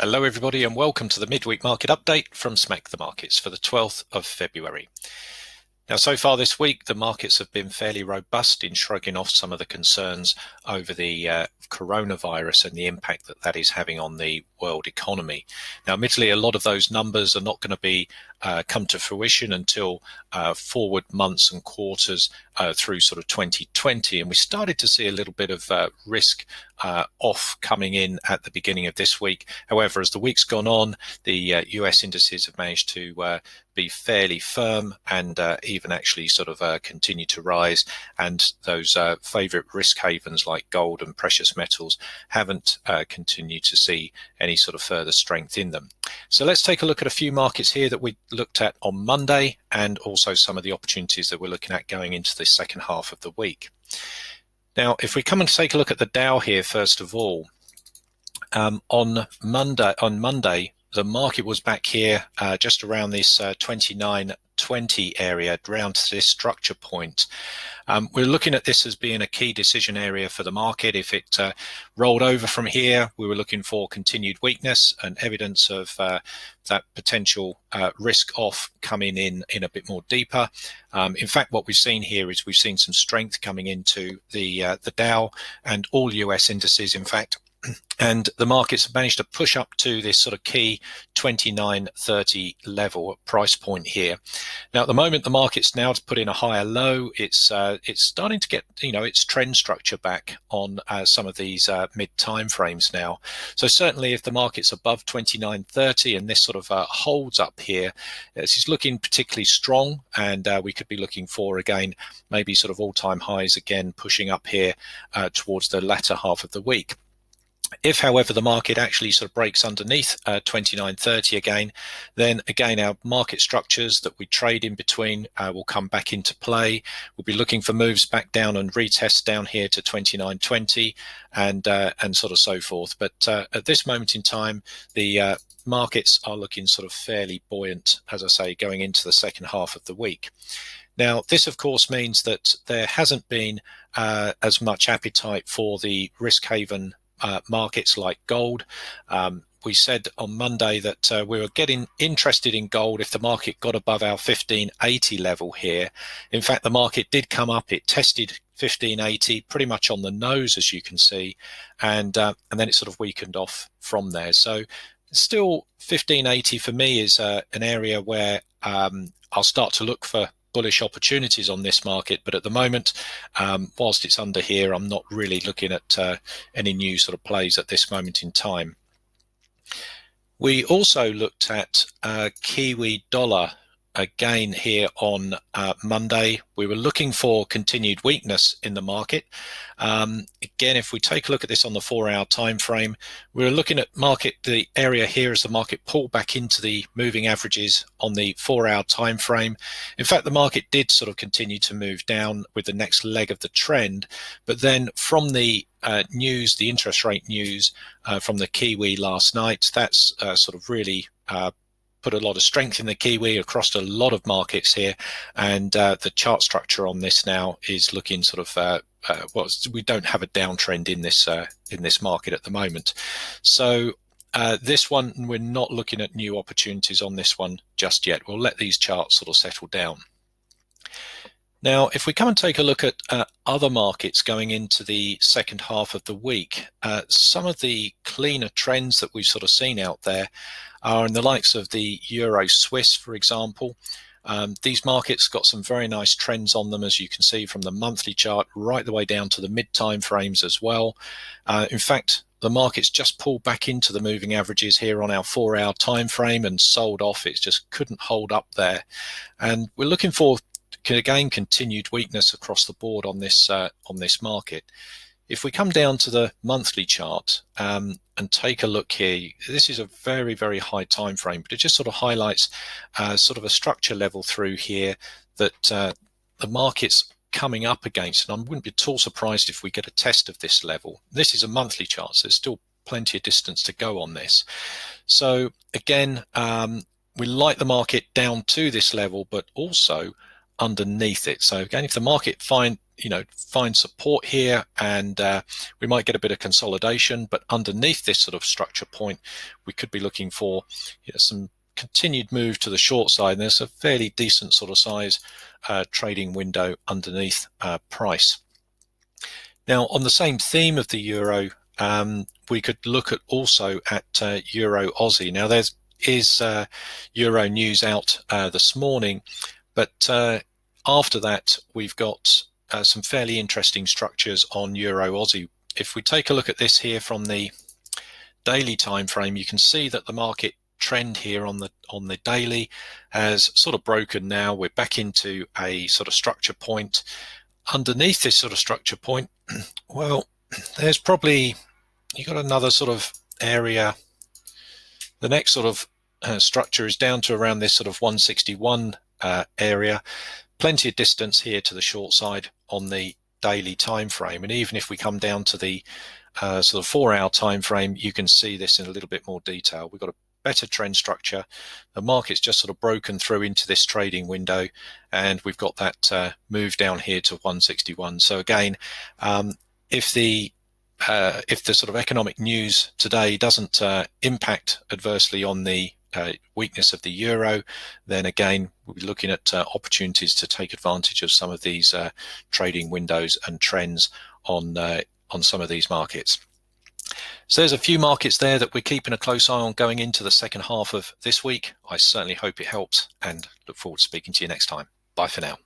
Hello everybody and welcome to the midweek market update from Smack the Markets for the 12th of February. Now, so far this week, the markets have been fairly robust in shrugging off some of the concerns over the coronavirus and the impact that that is having on the world economy. Now, admittedly, a lot of those numbers are not going to be come to fruition until forward months and quarters through sort of 2020. And we started to see a little bit of risk off coming in at the beginning of this week. However, as the week's gone on, the US indices have managed to be fairly firm and even actually sort of continue to rise. And those favorite risk havens like gold and precious metals haven't continued to see any sort of further strength in them. So let's take a look at a few markets here that we looked at on Monday and also some of the opportunities that we're looking at going into the second half of the week. Now, if we come and take a look at the Dow here, first of all, on Monday, the market was back here just around this 2920 area, around this structure point. We're looking at this as being a key decision area for the market. If it rolled over from here, we were looking for continued weakness and evidence of that potential risk off coming in a bit more deeper. In fact, what we've seen here is we've seen some strength coming into the Dow and all US indices, in fact. And the markets have managed to push up to this sort of key 2930 level price point here. Now, at the moment, the market's now to put in a higher low. It's starting to get its trend structure back on some of these mid time frames now. So certainly, if the market's above 2930 and this sort of holds up here, it's looking particularly strong, and we could be looking for again maybe sort of all-time highs again pushing up here towards the latter half of the week. If, however, the market actually sort of breaks underneath 2930 again, then again our market structures that we trade in between will come back into play. We'll be looking for moves back down and retest down here to 2920 and sort of so forth. But at this moment in time, the markets are looking sort of fairly buoyant, as I say, going into the second half of the week. Now, this, of course, means that there hasn't been as much appetite for the risk haven markets like gold. We said on Monday that we were getting interested in gold if the market got above our 1580 level here. In fact, the market did come up. It tested 1580 pretty much on the nose, as you can see, and then it sort of weakened off from there. So still 1580 for me is an area where I'll start to look for bullish opportunities on this market, but at the moment, whilst it's under here, I'm not really looking at any new sort of plays at this moment in time. We also looked at Kiwi dollar again here on Monday. We were looking for continued weakness in the market. Again, if we take a look at this on the 4-hour time frame, we're looking at the area here as the market pulled back into the moving averages on the 4-hour time frame. In fact, the market did sort of continue to move down with the next leg of the trend, but then from the news, the interest rate news from the Kiwi last night, that's sort of really put a lot of strength in the Kiwi across a lot of markets here, and the chart structure on this now is looking sort of we don't have a downtrend in this market at the moment. So this one, we're not looking at new opportunities on this one just yet. We'll let these charts sort of settle down. Now, if we come and take a look at other markets going into the second half of the week, some of the cleaner trends that we've sort of seen out there are in the likes of the Euro Swiss, for example. These markets got some very nice trends on them, as you can see from the monthly chart, right the way down to the mid-time frames as well. In fact, the market's just pulled back into the moving averages here on our 4-hour time frame and sold off. It just couldn't hold up there. And we're looking for, again, continued weakness across the board on this market. If we come down to the monthly chart and take a look here, this is a very, very high time frame, but it just sort of highlights sort of a structure level through here that the market's coming up against, and I wouldn't be at all surprised if we get a test of this level. This is a monthly chart, so there's still plenty of distance to go on this. So again, we like the market down to this level, but also underneath it. So again, if the market find support here, and we might get a bit of consolidation, but underneath this sort of structure point, we could be looking for some continued move to the short side. And there's a fairly decent sort of size trading window underneath price. Now, on the same theme of the euro, we could look at also at Euro Aussie. Now, there is euro news out this morning, but after that, we've got some fairly interesting structures on Euro Aussie. If we take a look at this here from the daily time frame, you can see that the market trend here on the daily has sort of broken now. We're back into a sort of structure point. Underneath this sort of structure point, well, there's probably, you got another sort of area. The next sort of structure is down to around this sort of 161 area. Plenty of distance here to the short side on the daily time frame, and even if we come down to the sort of 4-hour time frame, you can see this in a little bit more detail. We've got a better trend structure. The market's just sort of broken through into this trading window, and we've got that move down here to 161. So again, if the sort of economic news today doesn't impact adversely on the weakness of the euro, then again we'll be looking at opportunities to take advantage of some of these trading windows and trends on some of these markets. So there's a few markets there that we're keeping a close eye on going into the second half of this week. I certainly hope it helps, and look forward to speaking to you next time. Bye for now.